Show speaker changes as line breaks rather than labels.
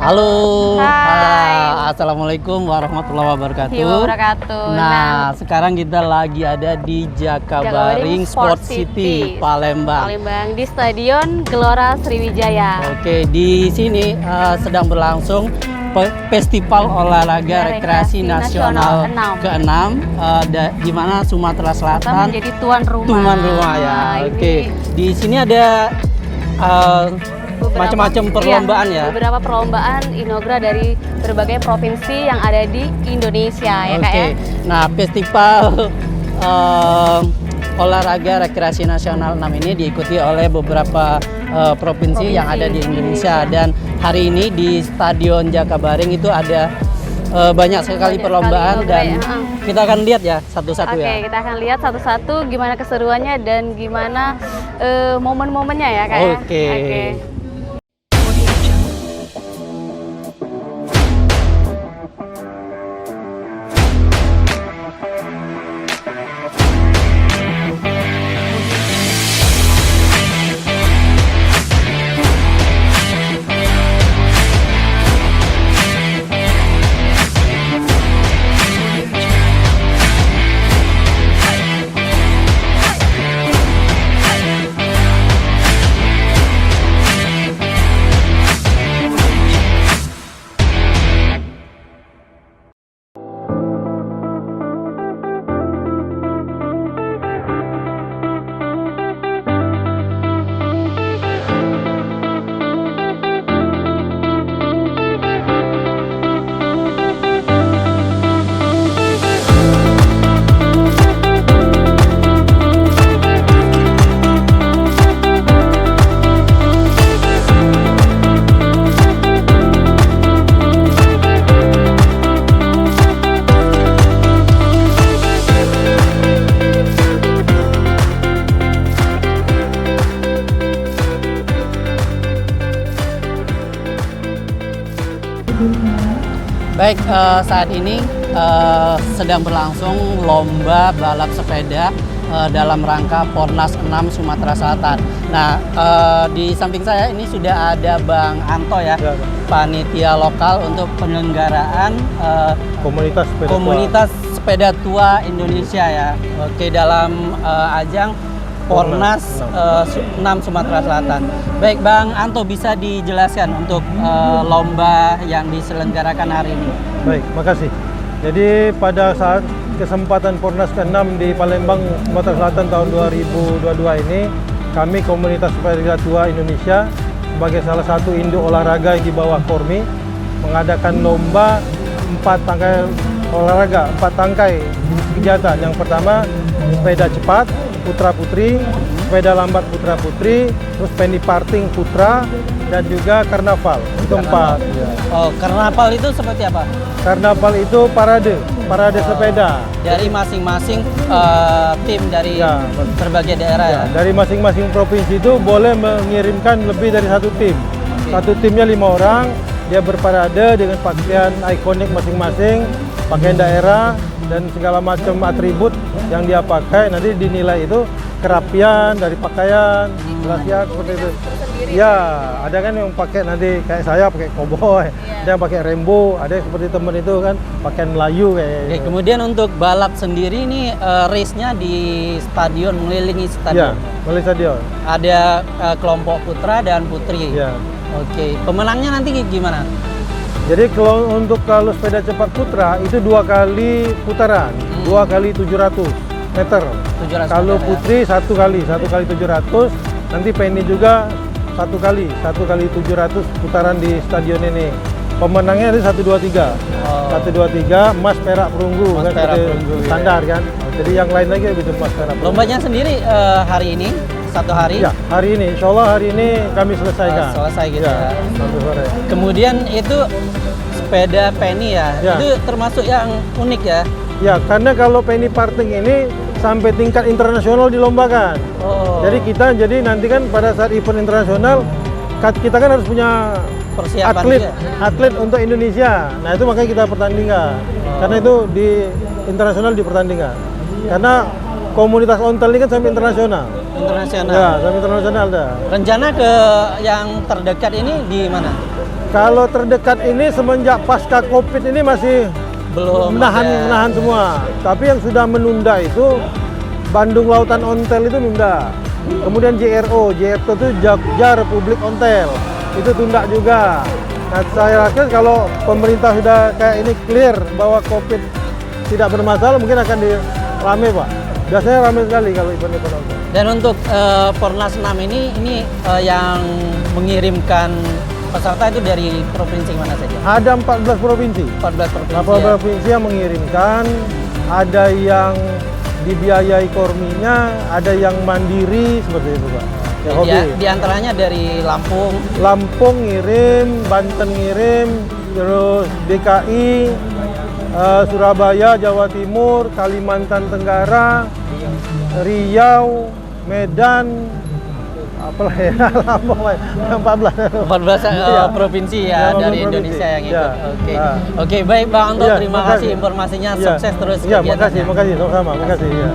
Halo.
Hai.
Assalamualaikum warahmatullahi wabarakatuh.
Wabarakatuh.
Nah, sekarang kita lagi ada di Jakabaring Sport City, Palembang.
Palembang di Stadion Gelora Sriwijaya.
Oke, di sini sedang berlangsung Festival Olahraga Rekreasi Nasional ke-6 di mana Sumatera Selatan
menjadi tuan rumah.
Tuan rumah ya. Oke. Di sini ada macam-macam perlombaan ya.
Beberapa perlombaan inogra dari berbagai provinsi yang ada di Indonesia ya Kak ya.
Nah, Festival Olahraga Rekreasi Nasional 6 ini diikuti oleh beberapa provinsi yang ada di Indonesia, dan hari ini di Stadion Jakabaring itu ada banyak sekali perlombaan dan kita akan lihat ya satu-satu ya.
Oke, kita akan lihat satu-satu gimana keseruannya dan gimana momen-momennya ya Kak ya.
Oke. Baik, saat ini sedang berlangsung lomba balap sepeda dalam rangka Pornas 6 Sumatera Selatan. Nah, di samping saya ini sudah ada Bang Anto ya, panitia lokal untuk penyelenggaraan komunitas sepeda tua Indonesia ya. Oke, dalam ajang Pornas 6 Sumatera Selatan. Baik, Bang Anto, bisa dijelaskan untuk lomba yang diselenggarakan hari ini?
Baik, makasih. Jadi pada saat kesempatan Pornas ke-6 di Palembang, Sumatera Selatan tahun 2022 ini, kami komunitas sepeda tua Indonesia sebagai salah satu induk olahraga yang di bawah Kormi mengadakan lomba 4 tangkai olahraga, 4 tangkai kegiatan. Yang pertama sepeda cepat putra putri, sepeda lambat putra putri, terus penny parting putra, dan juga karnaval. Itu 4. Ya.
Oh, karnaval itu seperti apa?
Karnaval itu parade sepeda
dari masing-masing tim dari berbagai daerah ya.
Dari masing-masing provinsi itu boleh mengirimkan lebih dari 1 tim. Satu timnya 5 orang, dia berparade dengan pakaian ikonik masing-masing, pakaian daerah dan segala macam atribut yang dia pakai. Nanti dinilai itu kerapian dari pakaian, rahasia seperti itu. Ya, ada kan yang pakai nanti kayak saya pakai koboi, ada yang pakai rembo, ada yang seperti temen itu kan pakaian Melayu kayak.
Oke, kemudian untuk balap sendiri ini race-nya di stadion, mengelilingi stadion.
Ya, mengelilingi stadion.
Ada kelompok putra dan putri.
Ya.
Oke, pemenangnya nanti gimana?
Jadi kalau sepeda cepat putra itu 2 kali putaran, 2 kali 700 meter.
700
kalau
meter,
putri ya? 1 kali 700. Nanti penny juga 1 kali 700 putaran di stadion ini. Pemenangnya ada 1, 2, 3. 1, 2, 3 emas, perak, perunggu kan, perunggu, standar ya. Kan. Jadi yang lain lagi begitu emas, perak, perunggu.
Lombanya sendiri hari ini 1 hari?
Ya, hari ini. Insya Allah hari ini kami selesaikan.
Selesai gitu ya.
Sampai sore.
Kemudian itu sepeda penny ya. Itu termasuk yang unik ya?
Ya, karena kalau penny parting ini sampai tingkat internasional dilombakan. Jadi kita nanti kan pada saat event internasional kita kan harus punya
persiapan
atlet untuk Indonesia. Nah, itu makanya kita pertandingan. Karena itu di internasional dipertandingkan. Karena komunitas ontel ini kan sampai internasional.
Internasional.
Ya, sampai internasional dah.
Rencana ke yang terdekat ini di mana?
Kalau terdekat ini semenjak pasca Covid ini masih
Belum
menahan semua. Tapi yang sudah menunda itu Bandung Lautan Ontel itu nunda. Kemudian JRO itu Jogja Republik Ontel itu tunda juga. Nah, saya rasa kalau pemerintah sudah kayak ini clear bahwa Covid tidak bermasalah, mungkin akan rame, Pak. Biasanya rame sekali kalau event-event ontel.
Dan untuk Pornas 6 ini yang mengirimkan peserta itu dari provinsi mana saja?
Ada 14 provinsi.
14 provinsi.
14
Ya?
provinsi yang mengirimkan, ada yang dibiayai korminya, ada yang mandiri seperti itu, Pak. Ya, hobi.
Di antaranya dari Lampung.
Lampung ngirim, Banten ngirim, terus DKI, Surabaya, Jawa Timur, Kalimantan Tenggara, Riau, Medan, apalah ya, Lampung, 14.
14
Iya.
provinsi ya,
Ya, 14
dari
provinsi.
Indonesia yang ikut.
Ya.
Oke.
Nah.
Oke, baik Bang Anto,
Iya,
terima
makasih.
kasih informasinya,
Iya.
sukses terus
Iya,
kegiatannya.
makasih, sama-sama, makasih ya.